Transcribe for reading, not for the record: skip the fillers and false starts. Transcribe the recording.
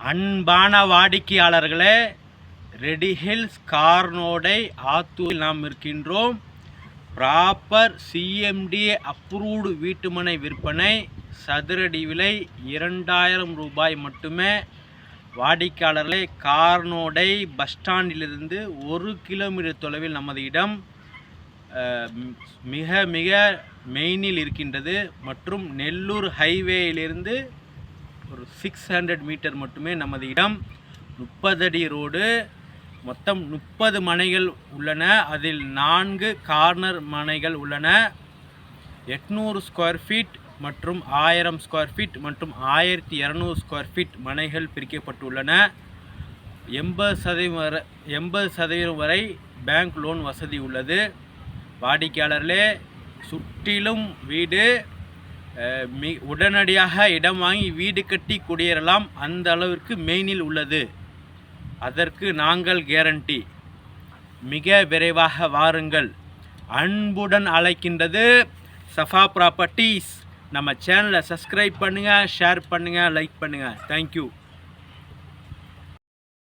அன்பான வாடிக்கையாளர்களே, ready hills கார்னோடை ஆத்தூரில் நாம் இருக்கின்றோம். ப்ராப்பர் சிஎம்டி அப்ரூவ்டு வீட்டுமனை விற்பனை. சதுரடி விலை 2000 ரூபாய் மட்டுமே. வாடிக்கையாளர்களே, கார்னோடை பஸ் ஸ்டாண்டிலிருந்து 1 கிலோமீட்டர் தொலைவில் நமது இடம் மிக மிக மெயினில் இருக்கின்றது. மற்றும் நெல்லூர் ஹைவேயிலிருந்து ஒரு 600 மீட்டர் மட்டுமே நமது இடம். 30 அடி ரோடு. மொத்தம் 30 மனைகள் உள்ளன. அதில் 4 கார்னர் மனைகள் உள்ளன. 800 ஸ்கொயர் ஃபீட் மற்றும் 1000 ஸ்கொயர் ஃபீட் மற்றும் 1200 ஸ்கொயர் ஃபீட் மனைகள் பிரிக்கப்பட்டுள்ளன. 80% வரை பேங்க் லோன் வசதி உள்ளது. வாடிக்கையாளர்களே, சுற்றிலும் வீடு, உடனடியாக இடம் வாங்கி வீடு கட்டி குடியேறலாம். அந்த அளவிற்கு மெயினில் உள்ளது. அதற்கு நாங்கள் கேரண்டி. மிக விரைவாக வாருங்கள். அன்புடன் அழைக்கின்றது சஃபா ப்ராப்பர்ட்டிஸ். நம்ம சேனலை சப்ஸ்கிரைப் பண்ணுங்கள், ஷேர் பண்ணுங்கள், லைக் பண்ணுங்கள். தேங்க்யூ.